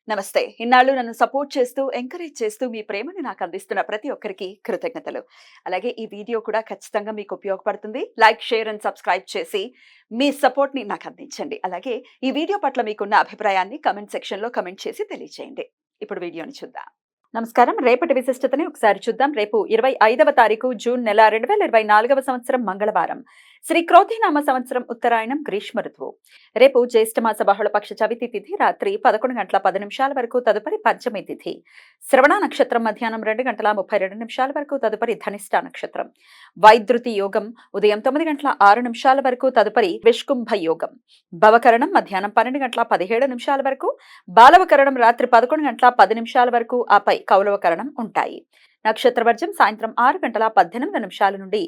నమస్తే. ఇన్నాళ్ళు నన్ను సపోర్ట్ చేస్తూ, ఎంకరేజ్ చేస్తూ మీ ప్రేమని నాకు అందిస్తున్న ప్రతి ఒక్కరికి కృతజ్ఞతలు. అలాగే ఈ వీడియో కూడా ఖచ్చితంగా మీకు ఉపయోగపడుతుంది. లైక్, షేర్ అండ్ సబ్స్క్రైబ్ చేసి మీ సపోర్ట్‌ని నాకు అందించండి. అలాగే ఈ వీడియో పట్ల మీకున్న అభిప్రాయాన్ని కామెంట్ సెక్షన్‌లో కామెంట్ చేసి తెలియజేయండి. ఇప్పుడు వీడియోని చూద్దాం. నమస్కారం. రేపటి విశిష్టతని ఒకసారి చూద్దాం. రేపు 25వ తారీఖు జూన్ నెల 2024వ సంవత్సరం మంగళవారం. శ్రీ క్రోధినామ సంవత్సరం ఉత్తరాయణం గ్రీష్మ ఋతువు. రేపు జ్యేష్ఠమాస బహుళపక్ష చవితి తిథి రాత్రి 11:10 వరకు, తదుపరి పంచమి తిథి. శ్రవణ నక్షత్రం మధ్యాహ్నం 2:32 వరకు, తదుపరి ధనిష్ట నక్షత్రం. వైద్యుతి యోగం ఉదయం 9:06 వరకు, తదుపరి విష్కుంభ యోగం. భవకరణం మధ్యాహ్నం 12:17 వరకు, బాలవకరణం రాత్రి 11:10 వరకు, ఆపై కౌలవకరణం ఉంటాయి. నక్షత్రవర్జం సాయంత్రం 6:18 నుండి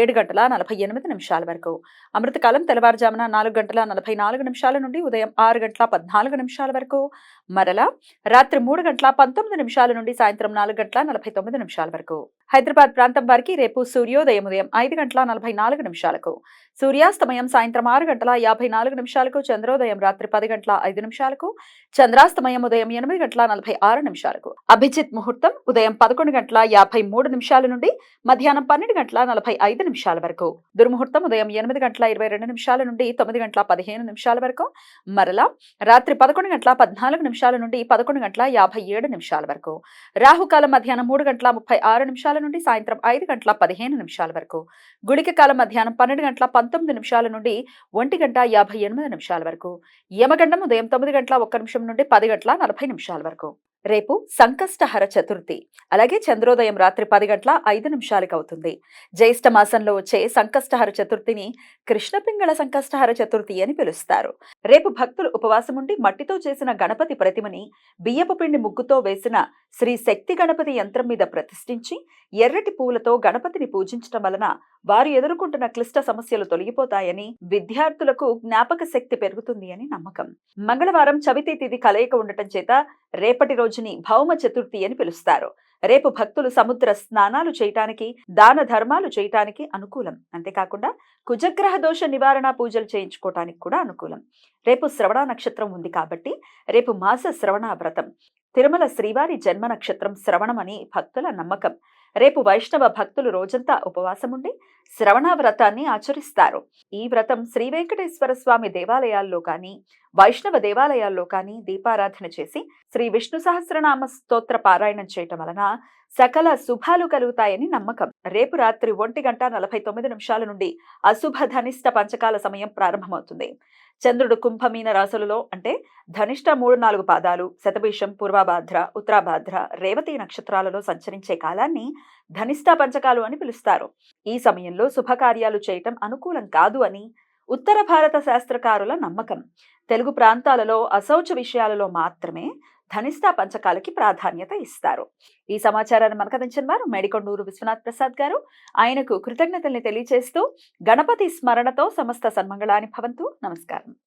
7:48 వరకు. అమృతకాలం తెల్లవారుజామున 4:44 నుండి ఉదయం 6:14 వరకు. మరలా రాత్రి 3:19 నుండి సాయంత్రం 4:49 వరకు. హైదరాబాద్ ప్రాంతం వారికి రేపు సూర్యోదయం ఉదయం 5:44, సూర్యాస్తమయం సాయంత్రం 6:54, చంద్రోదయం రాత్రి 10:05, చంద్రాస్తమయం ఉదయం 8:46. అభిజిత్ ముహూర్తం ఉదయం 11:53 నుండి మధ్యాహ్నం 12:45 వరకు. దుర్ముహూర్తం ఉదయం 8:22 నుండి 9:15 వరకు. మరలా రాత్రి 11:14 నుండి 11:57 వరకు. రాహుకాలం మధ్యాహ్నం 3:36 నుండి సాయంత్రం 5:15 వరకు. గుళిక కాలం మధ్యాహ్నం 12:19 నుండి 1:58 వరకు. యమగండం ఉదయం 9:01 నుండి 10:40 వరకు. రేపు సంకష్టహర చతుర్థి. అలాగే చంద్రోదయం రాత్రి 10:05 అవుతుంది. జ్యేష్ఠ మాసంలో వచ్చే సంకష్టహర చతుర్థిని కృష్ణపింగళ సంకష్టహర చతుర్థి అని పిలుస్తారు. రేపు భక్తులు ఉపవాసం ఉండి మట్టితో చేసిన గణపతి ప్రతిమని బియ్యపు పిండి ముగ్గుతో వేసిన శ్రీ శక్తి గణపతి యంత్రం మీద ప్రతిష్ఠించి ఎర్రటి పూలతో గణపతిని పూజించడం వలన వారు ఎదుర్కొంటున్న క్లిష్ట సమస్యలు తొలగిపోతాయని, విద్యార్థులకు జ్ఞాపక శక్తి పెరుగుతుంది అని నమ్మకం. మంగళవారం చవితి తిథి కలయిక ఉండటం చేత రేపటి రోజుని భౌమ చతుర్థి అని పిలుస్తారు. రేపు భక్తులు సముద్ర స్నానాలు చేయటానికి, దాన ధర్మాలు చేయటానికి అనుకూలం. అంతేకాకుండా కుజగ్రహ దోష నివారణ పూజలు చేయించుకోవటానికి కూడా అనుకూలం. రేపు శ్రవణ నక్షత్రం ఉంది కాబట్టి రేపు మాస శ్రవణ వ్రతం. తిరుమల శ్రీవారి జన్మ నక్షత్రం శ్రవణం అని భక్తుల నమ్మకం. రేపు వైష్ణవ భక్తులు రోజంతా ఉపవాసం ఉండి శ్రవణ వ్రతాన్ని ఆచరిస్తారు. ఈ వ్రతం శ్రీ వెంకటేశ్వర స్వామి దేవాలయాల్లో కానీ, వైష్ణవ దేవాలయాల్లో కానీ దీపారాధన చేసి శ్రీ విష్ణు సహస్రనామ స్తోత్ర పారాయణం చేయటం వలన సకల శుభాలు కలుగుతాయని నమ్మకం. రేపు రాత్రి 1:49 నుండి అశుభ ధనిష్ట పంచకాల సమయం ప్రారంభమవుతుంది. చంద్రుడు కుంభమీన రాశులలో అంటే ధనిష్ట 3-4 పాదాలు, శతభిషం, పూర్వభాద్ర, ఉత్తరాభాద్ర, రేవతి నక్షత్రాలలో సంచరించే కాలాన్ని ధనిష్ట పంచకాలు అని పిలుస్తారు. ఈ సమయంలో శుభకార్యాలు చేయటం అనుకూలం కాదు అని ఉత్తర భారత శాస్త్రకారుల నమ్మకం. తెలుగు ప్రాంతాలలో అశౌచ విషయాలలో మాత్రమే ధనిష్ట పంచకాలకి ప్రాధాన్యత ఇస్తారు. ఈ సమాచారాన్ని మనకు అందించిన వారు మేడికొండూరు విశ్వనాథ్ ప్రసాద్ గారు. ఆయనకు కృతజ్ఞతల్ని తెలియజేస్తూ గణపతి స్మరణతో సమస్త సన్మంగళాని భవంతు. నమస్కారం.